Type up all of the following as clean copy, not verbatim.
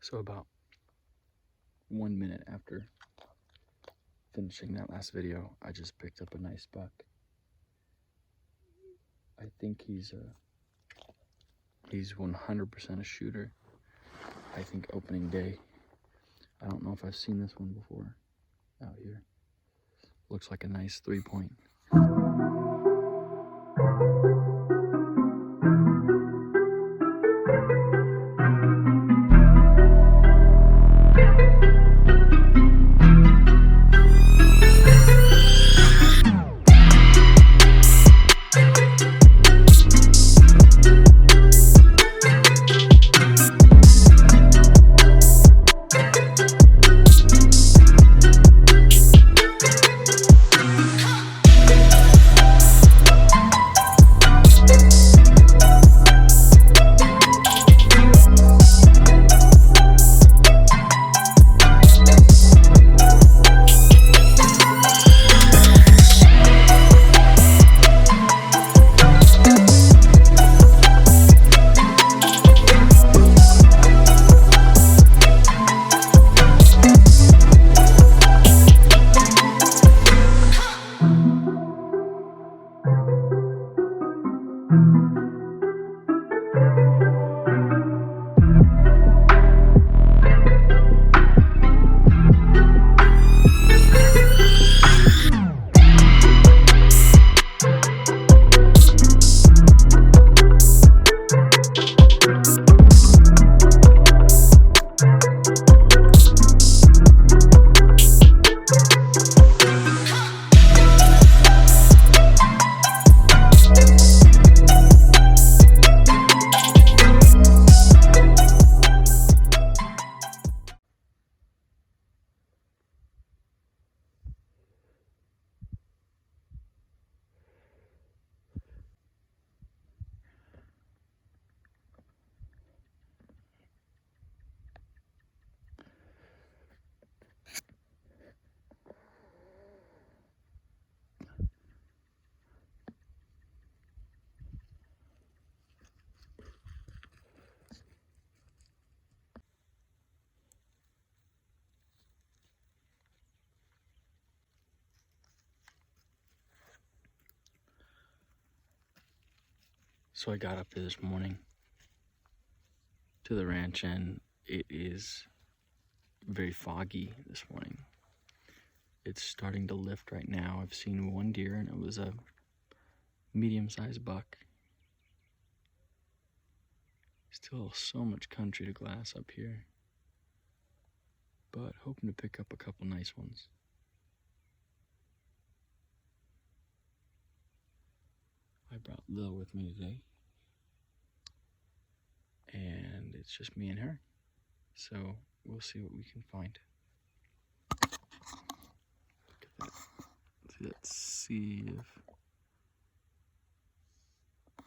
So about 1 minute after finishing that last video, I just picked up a nice buck. I think he's 100% a shooter. I think opening day. I don't know if I've seen this one before out here. Looks like a nice 3-point. So I got up here this morning to the ranch and it is very foggy this morning. It's starting to lift right now. I've seen one deer and it was a medium-sized buck. Still so much country to glass up here, but hoping to pick up a couple nice ones. I brought Lil with me today, and it's just me and her, so we'll see what we can find. Look at that. Let's see if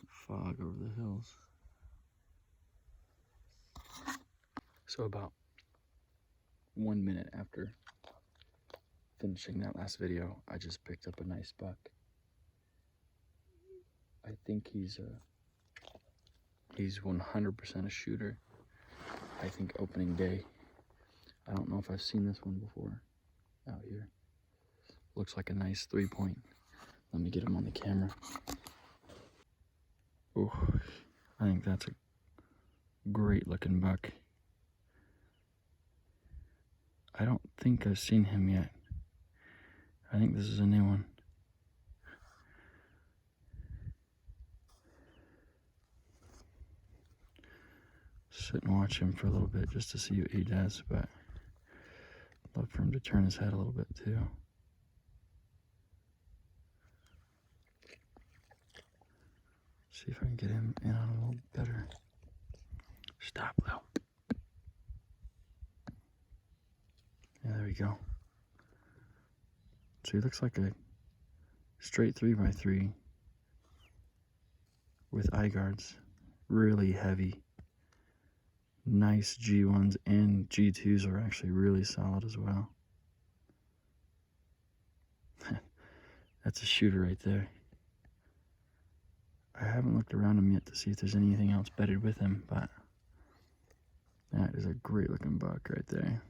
fog over the hills. So about 1 minute after finishing that last video, I just picked up a nice buck. I think he's 100% a shooter. I think opening day. I don't know if I've seen this one before out here. Looks like a nice 3-point. Let me get him on the camera. Oh, I think that's a great looking buck. I don't think I've seen him yet. I think this is a new one. Sit and watch him for a little bit just to see what he does, but I'd love for him to turn his head a little bit too. See if I can get him in on a little better. Stop, Lil. Yeah, there we go. So he looks like a straight 3x3 with eye guards. Really heavy. Nice G1s and G2s are actually really solid as well. That's a shooter right there. I haven't looked around him yet to see if there's anything else bedded with him, but That is a great looking buck right there.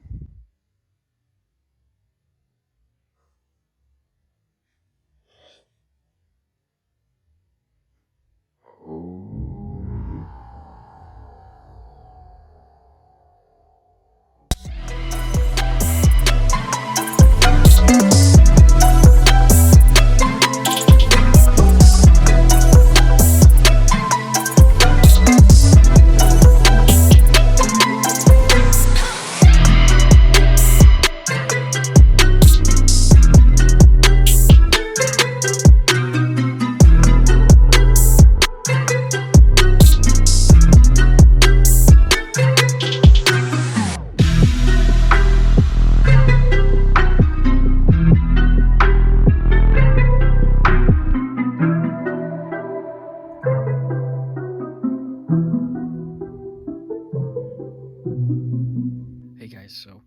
Hey guys, so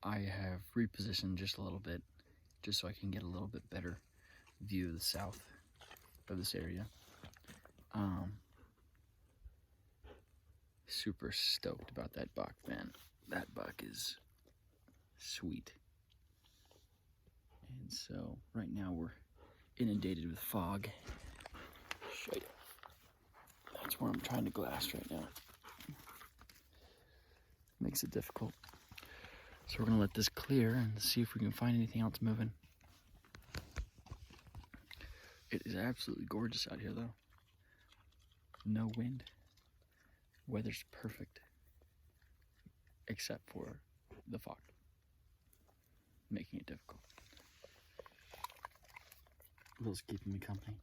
I have repositioned just a little bit, just so I can get a little bit better view of the south of this area. Super stoked about that buck, man. That buck is sweet. And so right now we're inundated with fog. Show you. That's where I'm trying to glass right now. Makes it difficult. So we're gonna let this clear and see if we can find anything else moving. It is absolutely gorgeous out here though. No wind. Weather's perfect. Except for the fog. Making it difficult. Will's keeping me company.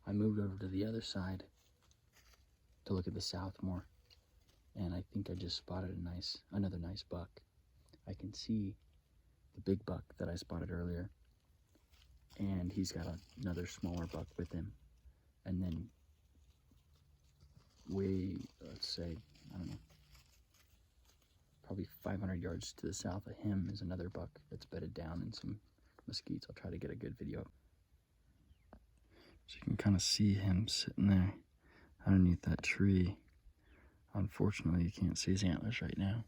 I moved over to the other side to look at the south more, and I think I just spotted another nice buck. I can see the big buck that I spotted earlier, and he's got another smaller buck with him, and then let's say, I don't know, probably 500 yards to the south of him is another buck that's bedded down in some mesquites. I'll try to get a good video. So you can kind of see him sitting there underneath that tree. Unfortunately, you can't see his antlers right now.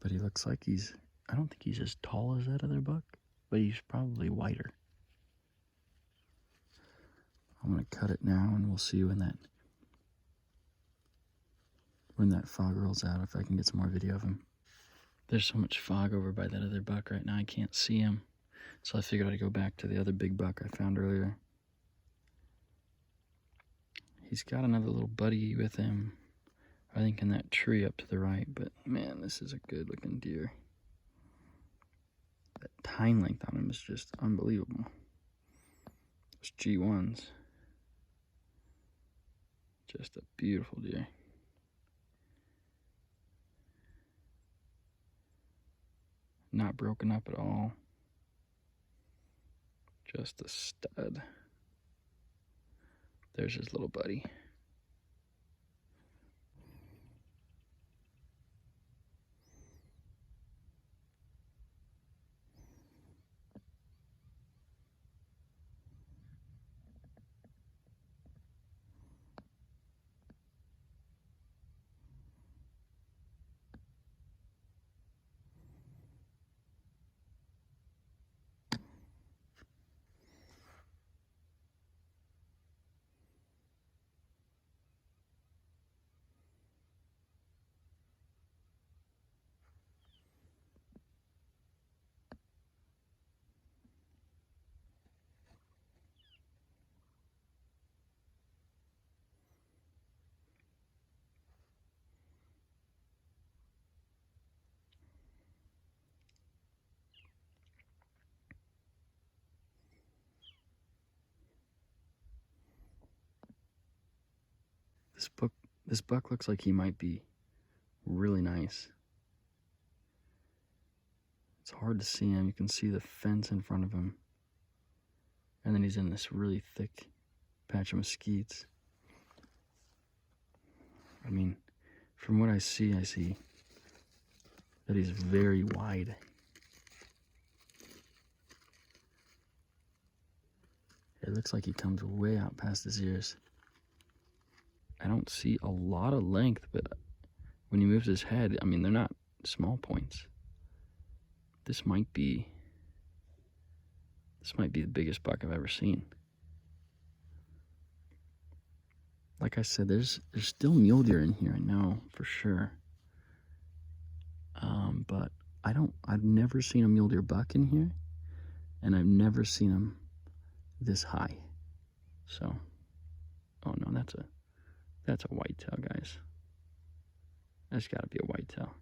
But he looks like I don't think he's as tall as that other buck, but he's probably wider. I'm gonna cut it now and we'll see when that fog rolls out, if I can get some more video of him. There's so much fog over by that other buck right now, I can't see him. So I figured I'd go back to the other big buck I found earlier. He's got another little buddy with him, I think in that tree up to the right, but man, this is a good looking deer. That tine length on him is just unbelievable. Those G1s. Just a beautiful deer. Not broken up at all. Just a stud. There's his little buddy. This buck looks like he might be really nice. It's hard to see him. You can see the fence in front of him. And then he's in this really thick patch of mesquites. I mean, from what I see that he's very wide. He It looks like he comes way out past his ears. I don't see a lot of length, but when he moves his head, I mean, they're not small points. This might be the biggest buck I've ever seen. Like I said, there's still mule deer in here, I know for sure. But I've never seen a mule deer buck in here, and I've never seen him this high. So, oh no, that's a whitetail, guys. That's got to be a whitetail.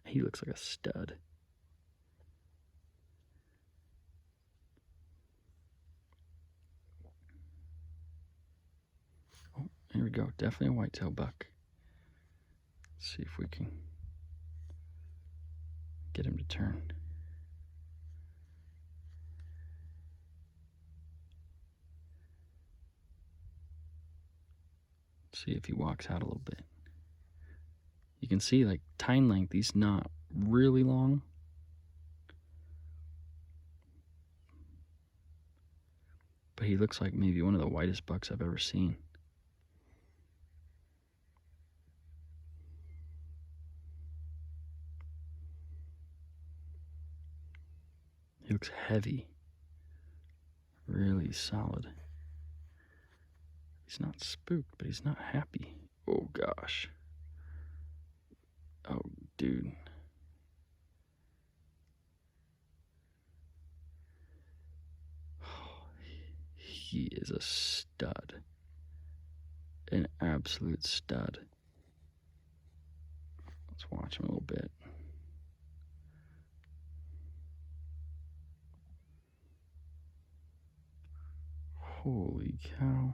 He looks like a stud. Oh, here we go. Definitely a whitetail buck. Let's see if we can get him to turn. See if he walks out a little bit. You can see, like, tine length, he's not really long. But he looks like maybe one of the whitest bucks I've ever seen. He looks heavy. Really solid. He's not spooked, but he's not happy. Oh, gosh. Oh, dude. Oh, he is a stud. An absolute stud. Let's watch him a little bit. Holy cow.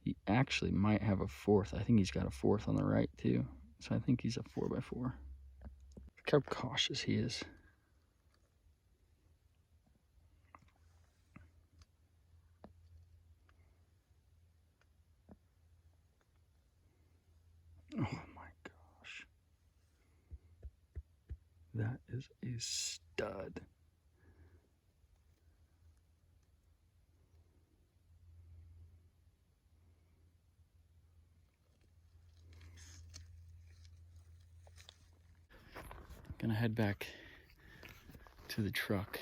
He actually might have a fourth. I think he's got a fourth on the right too. So I think he's a 4x4. Look how cautious he is. Oh my gosh. That is a stud. Gonna head back to the truck.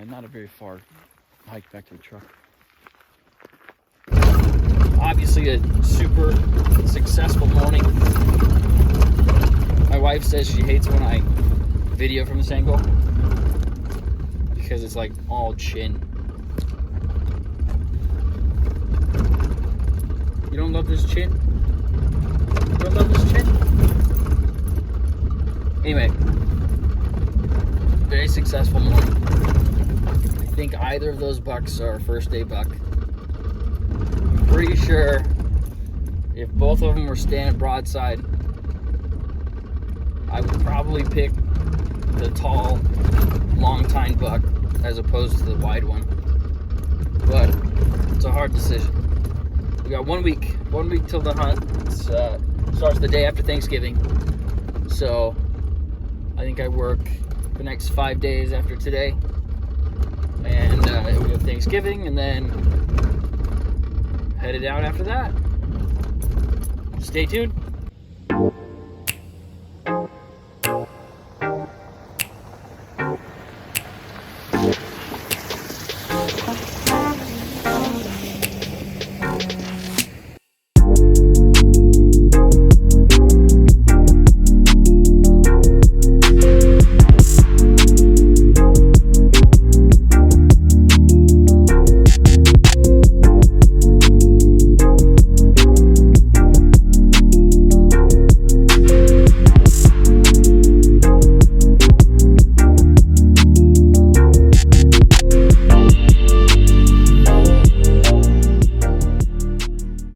Not a very far hike back to the truck. Obviously a super successful morning. My wife says she hates when I video from this angle because it's like all chin. You don't love this chin? You don't love this chin? Anyway, very successful morning. I think either of those bucks are a first day buck. I'm pretty sure if both of them were standing broadside, I would probably pick the tall, long tine buck as opposed to the wide one. But it's a hard decision. We got 1 week till the hunt. It starts the day after Thanksgiving. So I think I work the next 5 days after today, and we have Thanksgiving, and then headed out after that. Stay tuned.